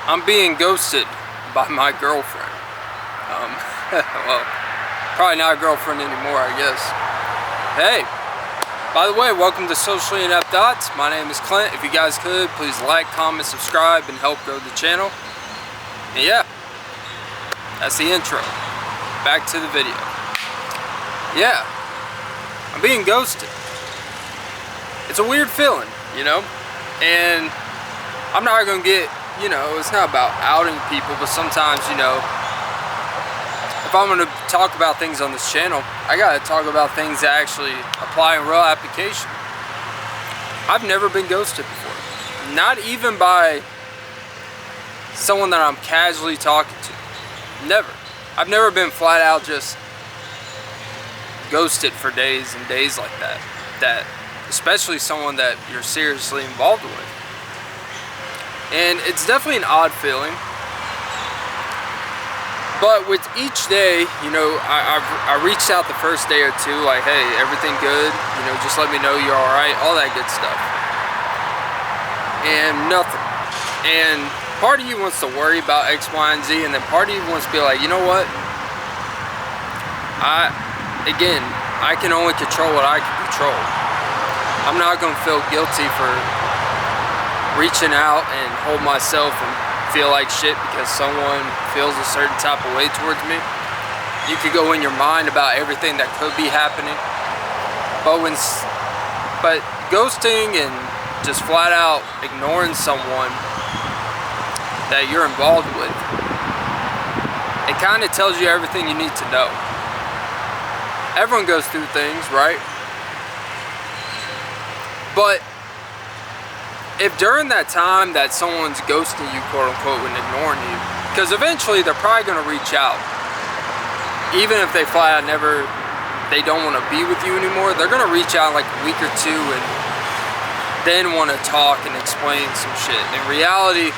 I'm being ghosted by my girlfriend. Well, probably not a girlfriend anymore, I guess. Hey, by the way, welcome to Socially Inept Dots. My name is Clint. If you guys could, please like, comment, subscribe, and help grow the channel. And yeah, that's the intro. Back to the video. Yeah, I'm being ghosted. It's a weird feeling, you know? And I'm not gonna get, you know, it's not about outing people, but sometimes, you know, if I'm gonna talk about things on this channel, I gotta talk about things that actually apply in real application. I've never been ghosted before. Not even by someone that I'm casually talking to. Never. I've never been flat out just ghosted for days and days like that. Especially someone that you're seriously involved with. And it's definitely an odd feeling. But with each day, you know, I reached out the first day or two, like, hey, everything good? You know, just let me know you're alright, all that good stuff. And nothing. And part of you wants to worry about X, Y, and Z, and then part of you wants to be like, you know what? I can only control what I can control. I'm not going to feel guilty for reaching out and hold myself and feel like shit because someone feels a certain type of way towards me. You could go in your mind about everything that could be happening. But ghosting and just flat out ignoring someone that you're involved with, it kind of tells you everything you need to know. Everyone goes through things, right? But if during that time that someone's ghosting you, quote unquote, and ignoring you, because eventually they're probably going to reach out, even if they flat out they don't want to be with you anymore, they're going to reach out like a week or two and then want to talk and explain some shit. In reality,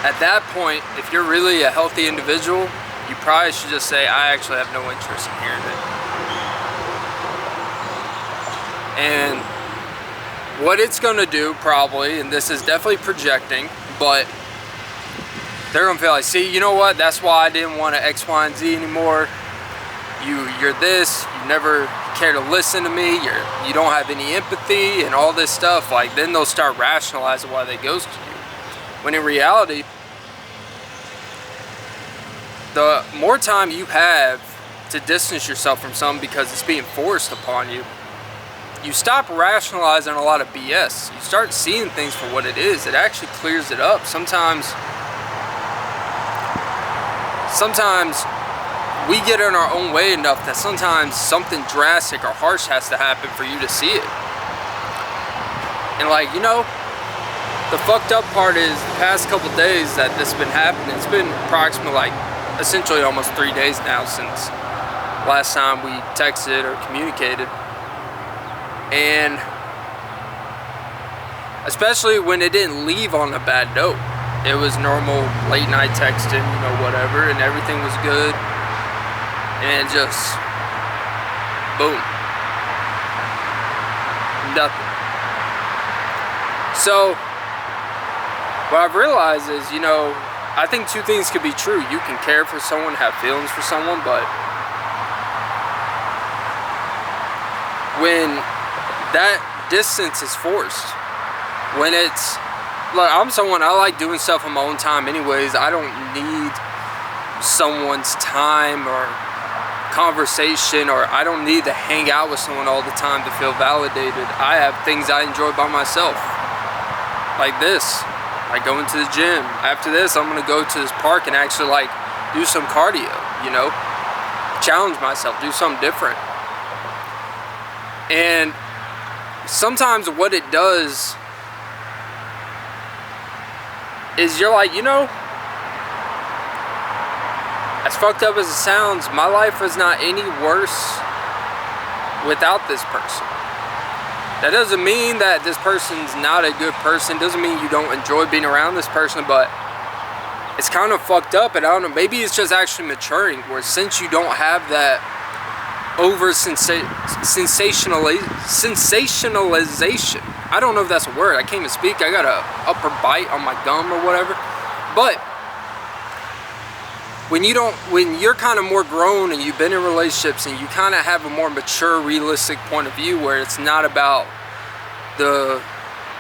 at that point, if you're really a healthy individual, you probably should just say, I actually have no interest in hearing it. And what it's gonna do probably, and this is definitely projecting, but they're gonna feel like, see, you know what, that's why I didn't want to X, Y, and Z anymore. You're this, you never care to listen to me, you don't have any empathy and all this stuff. Like, then they'll start rationalizing why they ghosted you. When in reality, the more time you have to distance yourself from something because it's being forced upon you, you stop rationalizing a lot of BS. You start seeing things for what it is. It actually clears it up. Sometimes we get in our own way enough that sometimes something drastic or harsh has to happen for you to see it. And like, you know, the fucked up part is the past couple days that this has been happening, it's been approximately like essentially almost 3 days now since last time we texted or communicated. And especially when it didn't leave on a bad note. It was normal late night texting, you know, whatever, and everything was good. And just boom. Nothing. So what I've realized is, you know, I think two things could be true. You can care for someone, have feelings for someone, but when that distance is forced, when it's, look, I'm someone, I like doing stuff on my own time anyways. I don't need someone's time or conversation, or I don't need to hang out with someone all the time to feel validated. I have things I enjoy by myself, like this, like going to the gym. After this, I'm gonna go to this park and actually like do some cardio, you know, challenge myself, do something different. And sometimes what it does is you're like, you know, as fucked up as it sounds, my life is not any worse without this person. That doesn't mean that this person's not a good person, doesn't mean you don't enjoy being around this person, but it's kind of fucked up. And I don't know, maybe it's just actually maturing, where since you don't have that over sensationalization, I don't know if that's a word, I can't even speak, I got a upper bite on my gum or whatever, But when you're kind of more grown and you've been in relationships and you kind of have a more mature, realistic point of view where it's not about the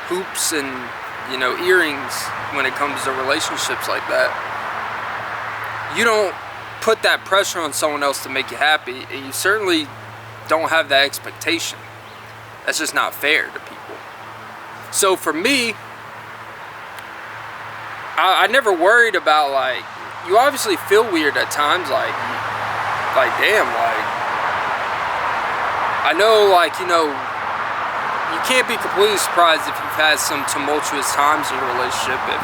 hoops and, you know, earrings when it comes to relationships like that, you don't put that pressure on someone else to make you happy, and you certainly don't have that expectation. That's just not fair to people. So for me, I never worried about, like, you obviously feel weird at times, like damn, like, I know, like, you know, you can't be completely surprised if you've had some tumultuous times in your relationship, if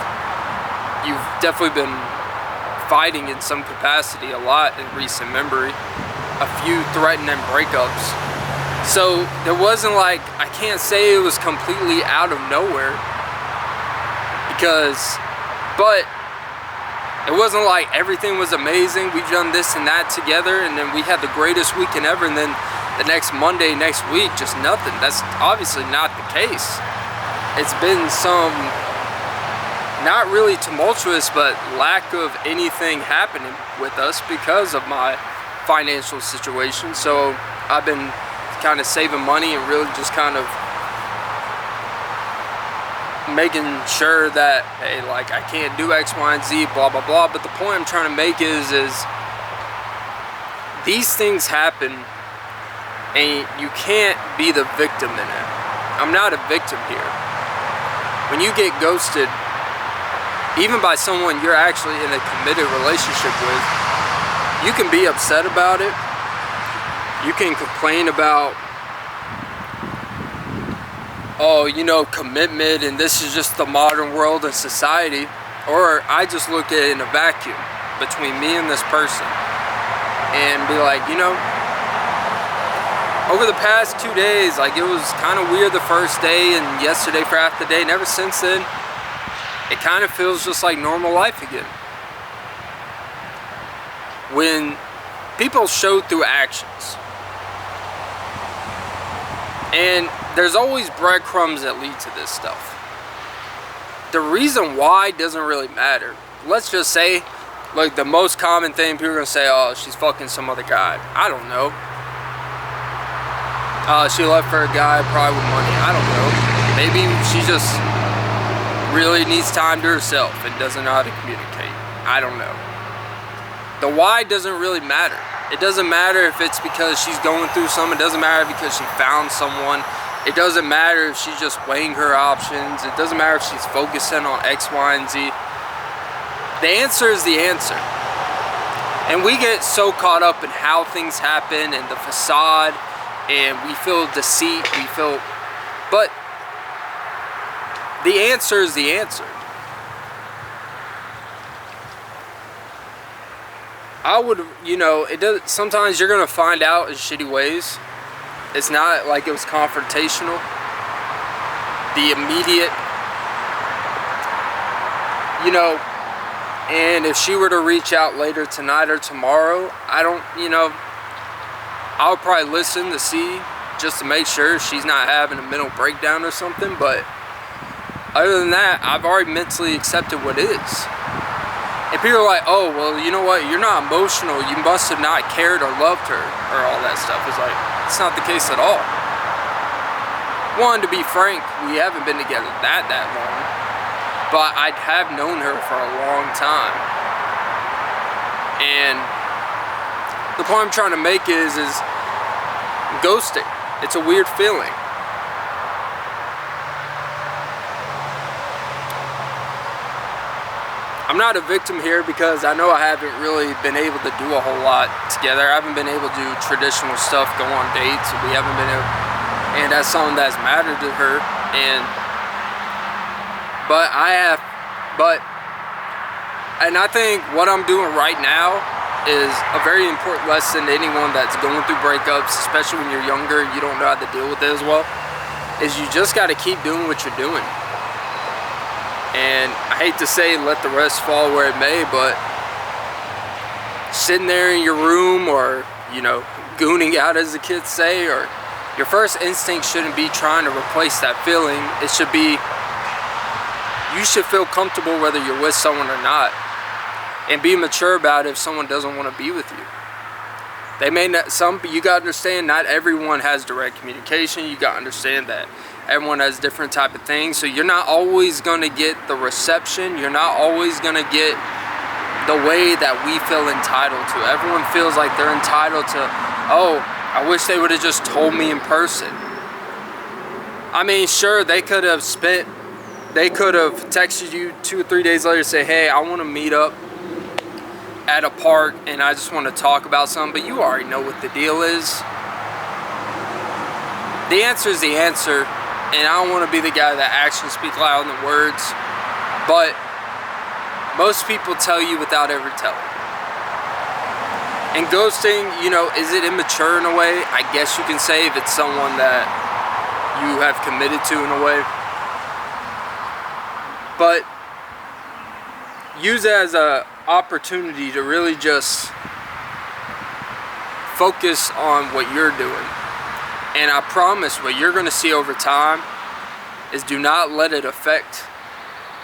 you've definitely been fighting in some capacity a lot in recent memory, a few threatening breakups. So there wasn't, like, I can't say it was completely out of nowhere, but it wasn't like everything was amazing, we've done this and that together, and then we had the greatest weekend ever, and then the next Monday, next week, just nothing. That's obviously not the case. It's been some, not really tumultuous, but lack of anything happening with us because of my financial situation. So I've been kind of saving money and really just kind of making sure that, hey, like, I can't do X, Y, and Z, blah, blah, blah. But the point I'm trying to make is these things happen, and you can't be the victim in it. I'm not a victim here. When you get ghosted, even by someone you're actually in a committed relationship with, you can be upset about it. You can complain about, oh, you know, commitment, and this is just the modern world and society. Or I just look at it in a vacuum between me and this person and be like, you know, over the past 2 days, like, it was kind of weird the first day and yesterday for half the day, and ever since then, it kind of feels just like normal life again. When people show through actions, and there's always breadcrumbs that lead to this stuff. The reason why doesn't really matter. Let's just say, like, the most common thing people are gonna say, oh, she's fucking some other guy. I don't know. She left for a guy probably with money. I don't know. Maybe she just really needs time to herself and doesn't know how to communicate. I don't know. The why doesn't really matter. It doesn't matter if it's because she's going through something. It doesn't matter because she found someone. It doesn't matter if she's just weighing her options. It doesn't matter if she's focusing on X, Y, and Z. The answer is the answer. And we get so caught up in how things happen and the facade, and we feel deceit, but the answer is the answer. I would, you know, sometimes you're gonna find out in shitty ways. It's not like it was confrontational. The immediate, you know, and if she were to reach out later tonight or tomorrow, I would probably listen to see, just to make sure she's not having a mental breakdown or something. But other than that, I've already mentally accepted what is. And people are like, oh, well, you know what, you're not emotional, you must have not cared or loved her, or all that stuff. It's like, it's not the case at all. One, to be frank, we haven't been together that long, but I have known her for a long time. And the point I'm trying to make is ghosting. It's a weird feeling. I'm not a victim here because I know I haven't really been able to do a whole lot together. I haven't been able to do traditional stuff, go on dates. We haven't been able, and that's something that's mattered to her. And I think what I'm doing right now is a very important lesson to anyone that's going through breakups, especially when you're younger and you don't know how to deal with it as well, is you just got to keep doing what you're doing. And I hate to say let the rest fall where it may, but sitting there in your room, or, you know, gooning out, as the kids say, or your first instinct shouldn't be trying to replace that feeling. It should be, you you should feel comfortable whether you're with someone or not, and be mature about it if someone doesn't want to be with you. They may not, you gotta understand, not everyone has direct communication. You gotta understand that everyone has different type of things, so you're not always gonna get the reception. You're not always gonna get the way that we feel entitled to. Everyone feels like they're entitled to, oh, I wish they would have just told me in person. I mean, sure, they could have texted you 2 or 3 days later and say, hey, I want to meet up at a park and I just want to talk about something, but you already know what the deal is. The answer is the answer, and I don't want to be the guy that actions speak louder than words, but most people tell you without ever telling. And ghosting, you know, is it immature in a way? I guess you can say, if it's someone that you have committed to in a way. But use it as an opportunity to really just focus on what you're doing. And I promise what you're going to see over time is, do not let it affect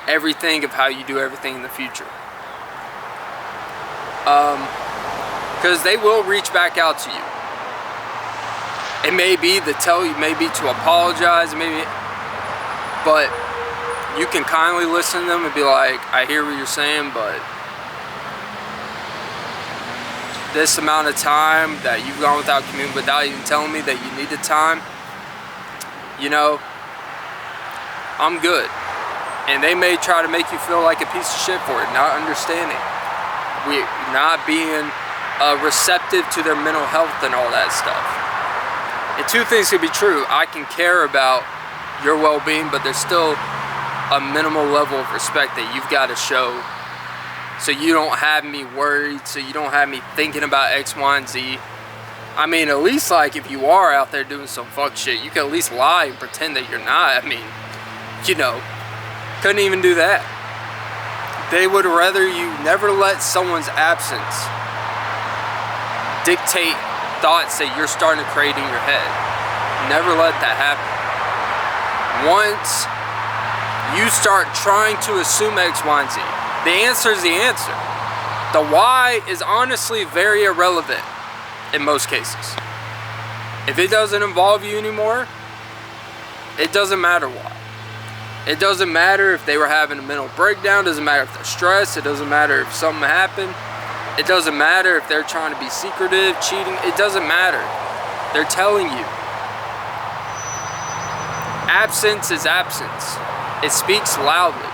everything of how you do everything in the future. Because they will reach back out to you. It may be to tell you, maybe to apologize, maybe, but you can kindly listen to them and be like, I hear what you're saying, but this amount of time that you've gone without communicating, without even telling me that you needed time, you know, I'm good. And they may try to make you feel like a piece of shit for it, not understanding, not being receptive to their mental health and all that stuff. And two things could be true. I can care about your well-being, but there's still a minimal level of respect that you've got to show, so you don't have me worried, so you don't have me thinking about X, Y, and Z. I mean, at least, like, if you are out there doing some fuck shit, you can at least lie and pretend that you're not. I mean, you know, couldn't even do that. They would rather you never let someone's absence dictate thoughts that you're starting to create in your head. Never let that happen. Once you start trying to assume X, Y, and Z, the answer is the answer. The why is honestly very irrelevant in most cases. If it doesn't involve you anymore, it doesn't matter why. It doesn't matter if they were having a mental breakdown. It doesn't matter if they're stressed. It doesn't matter if something happened. It doesn't matter if they're trying to be secretive, cheating. It doesn't matter. They're telling you. Absence is absence. It speaks loudly.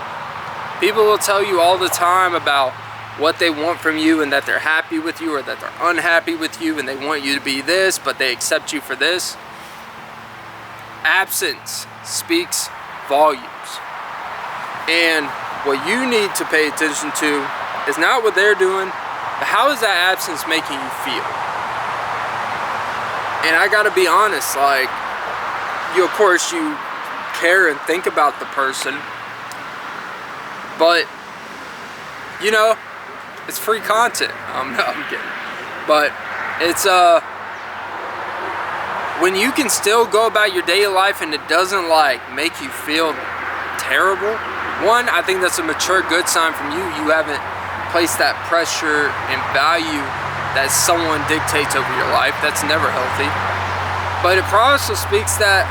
People will tell you all the time about what they want from you, and that they're happy with you or that they're unhappy with you, and they want you to be this, but they accept you for this. Absence speaks volumes. And what you need to pay attention to is not what they're doing, but how is that absence making you feel? And I gotta be honest, like, you, of course, you care and think about the person, but, you know, it's free content. No, I'm kidding. But it's, when you can still go about your daily life and it doesn't, like, make you feel terrible, one, I think that's a mature, good sign from you. You haven't placed that pressure and value that someone dictates over your life. That's never healthy. But it also speaks that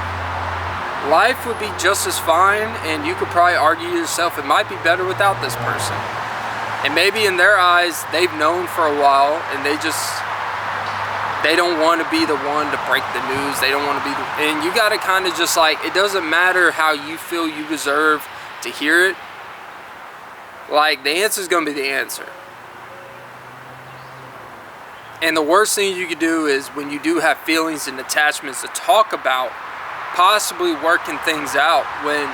life would be just as fine, and you could probably argue to yourself, it might be better without this person. And maybe in their eyes, they've known for a while, and they don't want to be the one to break the news. They don't want to be the, and you got to kind of just, like, it doesn't matter how you feel you deserve to hear it. Like, the answer is going to be the answer. And the worst thing you could do is, when you do have feelings and attachments, to talk about possibly working things out when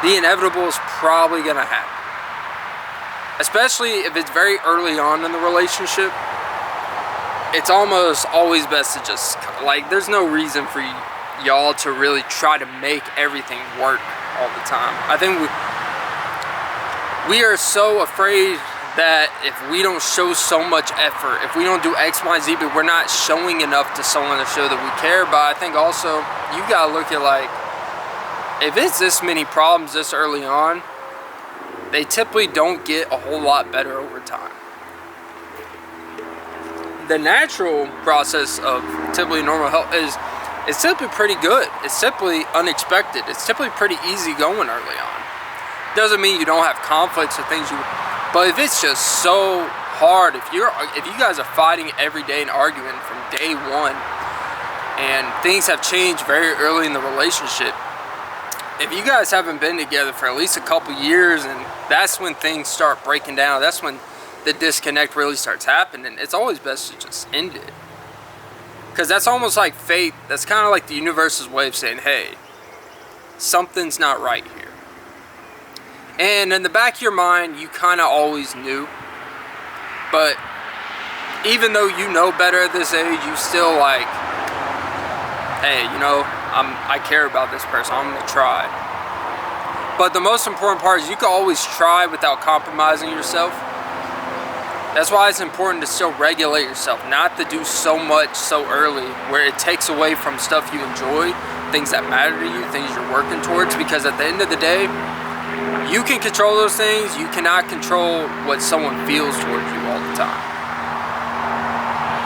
the inevitable is probably going to happen. Especially if it's very early on in the relationship. It's almost always best to just, like, there's no reason for y'all to really try to make everything work all the time. I think we are so afraid that if we don't show so much effort, if we don't do X, Y, Z, but we're not showing enough to someone to show that we care. But I think also you gotta look at, like, if it's this many problems this early on, they typically don't get a whole lot better over time. The natural process of typically normal health is typically pretty good. It's typically unexpected. It's typically pretty easy going early on. Doesn't mean you don't have conflicts or things but if it's just so hard, if you guys are fighting every day and arguing from day one, and things have changed very early in the relationship, if you guys haven't been together for at least a couple years, and that's when things start breaking down, that's when the disconnect really starts happening, it's always best to just end it. Because that's almost like fate. That's kind of like the universe's way of saying, hey, something's not right here. And in the back of your mind, you kind of always knew. But even though you know better at this age, you still like, hey, you know, I care about this person, I'm gonna try. But the most important part is you can always try without compromising yourself. That's why it's important to still regulate yourself, not to do so much so early where it takes away from stuff you enjoy, things that matter to you, things you're working towards, because at the end of the day, you can control those things. You cannot control what someone feels towards you all the time.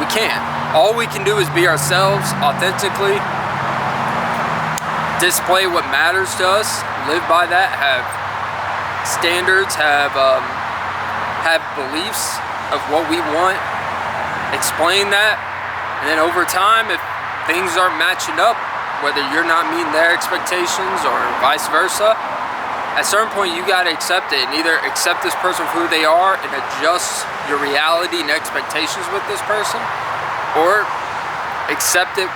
We can't. All we can do is be ourselves authentically, display what matters to us, live by that, have standards, have beliefs of what we want, explain that, and then over time, if things aren't matching up, whether you're not meeting their expectations or vice versa, at a certain point you gotta accept it, and either accept this person for who they are and adjust your reality and expectations with this person, or accept it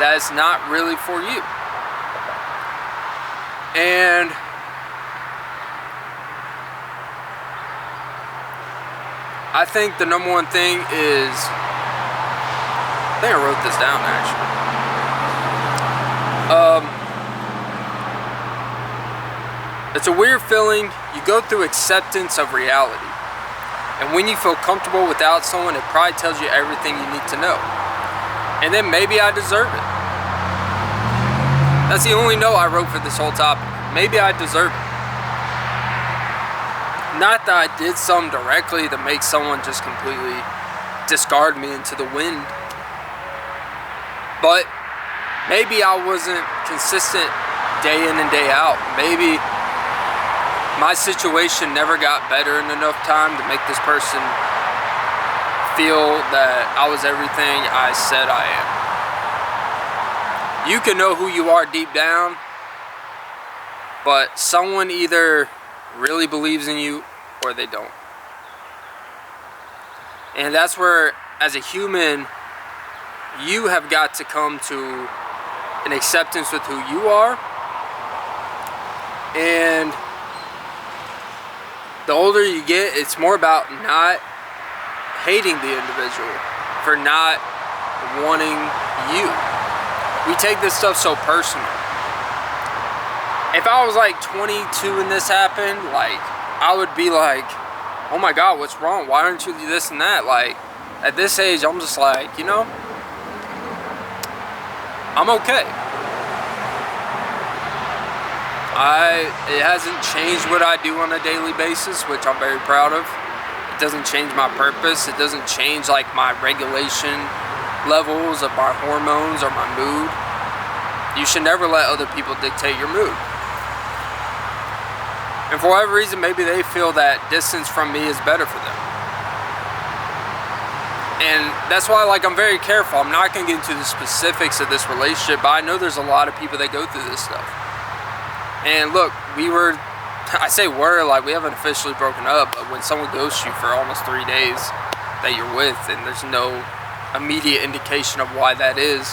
that it's not really for you. And I think the number one thing is, I think I wrote this down actually. It's a weird feeling. You go through acceptance of reality. And when you feel comfortable without someone, it probably tells you everything you need to know. And then maybe I deserve it. That's the only note I wrote for this whole topic. Maybe I deserve it. Not that I did something directly to make someone just completely discard me into the wind. But maybe I wasn't consistent day in and day out. Maybe my situation never got better in enough time to make this person feel that I was everything I said I am. You can know who you are deep down, but someone either really believes in you or they don't. And that's where, as a human, you have got to come to an acceptance with who you are. And the older you get, it's more about not hating the individual for not wanting you. We take this stuff so personal. If I was like 22 and this happened, like, I would be like, oh my God, what's wrong? Why aren't you this and that? Like, at this age, I'm just like, you know, I'm okay. It hasn't changed what I do on a daily basis, which I'm very proud of. It doesn't change my purpose. It doesn't change like my regulation levels of my hormones or my mood. You should never let other people dictate your mood. And for whatever reason, maybe they feel that distance from me is better for them. And that's why, like, I'm very careful. I'm not going to get into the specifics of this relationship, but I know there's a lot of people that go through this stuff. And look, I say like, we haven't officially broken up, but when someone ghosts you for almost 3 days that you're with, and there's no immediate indication of why that is,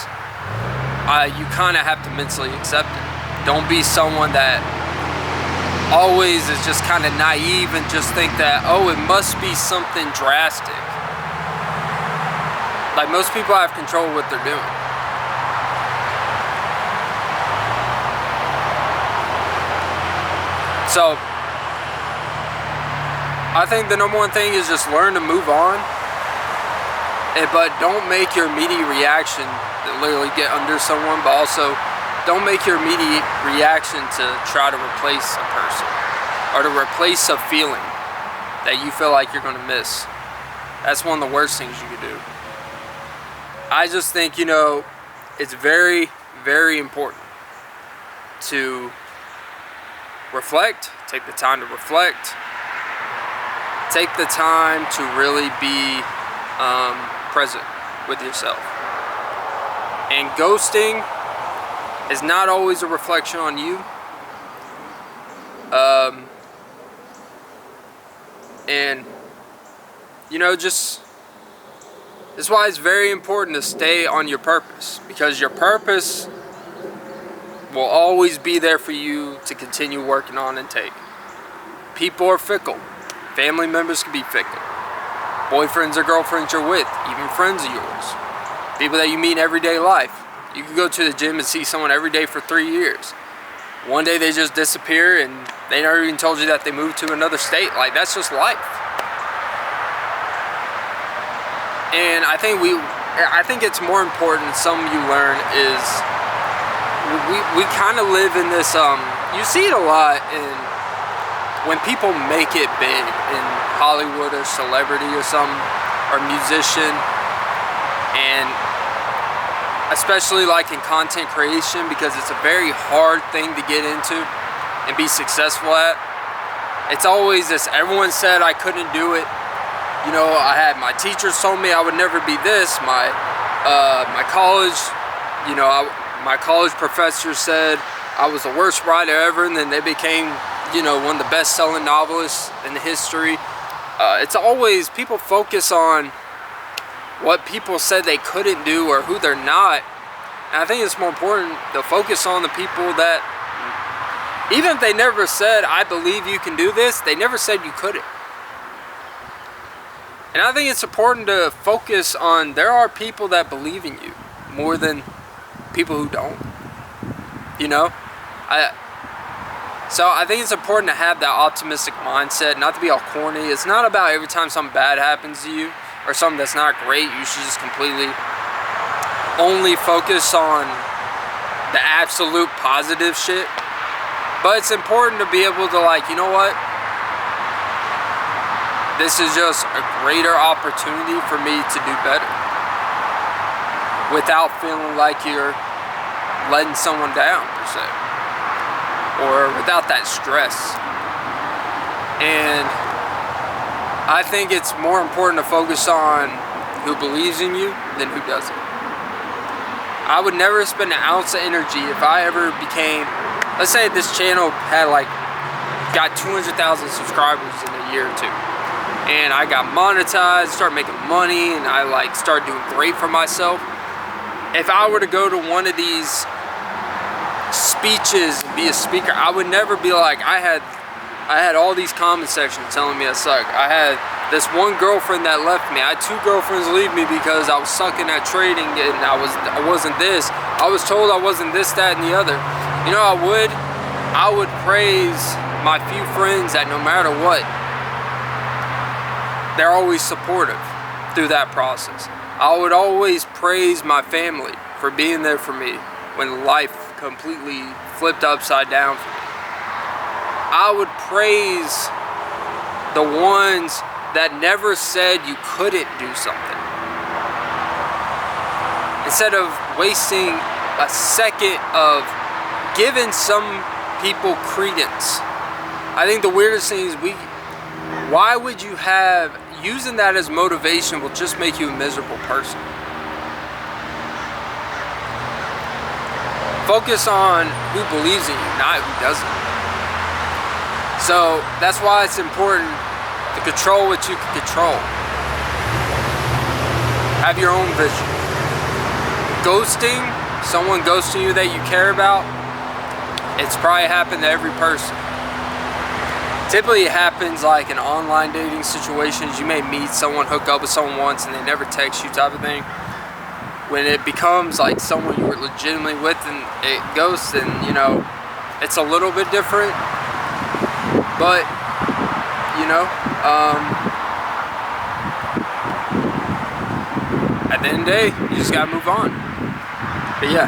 you kind of have to mentally accept it. Don't be someone that always is just kind of naive and just think that, oh, it must be something drastic. Like, most people have control of what they're doing. So, I think the number one thing is just learn to move on, but don't make your immediate reaction to literally get under someone, but also don't make your immediate reaction to try to replace a person. or to replace a feeling that you feel like you're going to miss. That's one of the worst things you could do. I just think, you know, it's very, very important to reflect, take the time to reflect, take the time to really be present with yourself. And ghosting is not always a reflection on you. And you know, just that's why it's very important to stay on your purpose, because your purpose will always be there for you to continue working on and take. People are fickle. Family members can be fickle. Boyfriends or girlfriends you're with, even friends of yours. People that you meet in everyday life. You can go to the gym and see someone every day for 3 years. One day they just disappear and they never even told you that they moved to another state. Like, that's just life. And I think it's more important, something you learn is we kind of live in this, you see it a lot in when people make it big in Hollywood or celebrity or something, or musician, and especially like in content creation, because it's a very hard thing to get into and be successful at. It's always this, everyone said I couldn't do it. You know, I had my teachers told me I would never be this. My college, you know, my college professor said I was the worst writer ever, and then they became, you know, one of the best-selling novelists in history. It's always, people focus on what people said they couldn't do or who they're not. And I think it's more important to focus on the people that, even if they never said, I believe you can do this, they never said you couldn't. And I think it's important to focus on, there are people that believe in you more than people who don't. You know? So I think it's important to have that optimistic mindset, not to be all corny. It's not about every time something bad happens to you or something that's not great, you should just completely only focus on the absolute positive shit. But it's important to be able to, like, you know what? This is just a greater opportunity for me to do better without feeling like you're letting someone down, per se, or without that stress. And I think it's more important to focus on who believes in you than who doesn't. I would never spend an ounce of energy if I ever became, let's say this channel had got 200,000 subscribers in a year or two. And I got monetized, started making money, and I started doing great for myself. If I were to go to one of these speeches and be a speaker, I would never be like, I had all these comment sections telling me I suck. I had this one girlfriend that left me. I had 2 girlfriends leave me because I was sucking at trading and I wasn't this. I was told I wasn't this, that, and the other. You know, I would praise my few friends that no matter what, they're always supportive through that process. I would always praise my family for being there for me when life completely flipped upside down for me. I would praise the ones that never said you couldn't do something. Instead of wasting a second of giving some people credence. I think the weirdest thing is why would you have, using that as motivation will just make you a miserable person. Focus on who believes in you, not who doesn't. So that's why it's important to control what you can control. Have your own vision. Ghosting, someone ghosting you that you care about, it's probably happened to every person. Typically it happens like in online dating situations. You may meet someone, hook up with someone once, and they never text you type of thing. When it becomes like someone you were legitimately with and it ghosts, and you know, it's a little bit different. But, you know, at the end of the day, you just gotta move on. But yeah.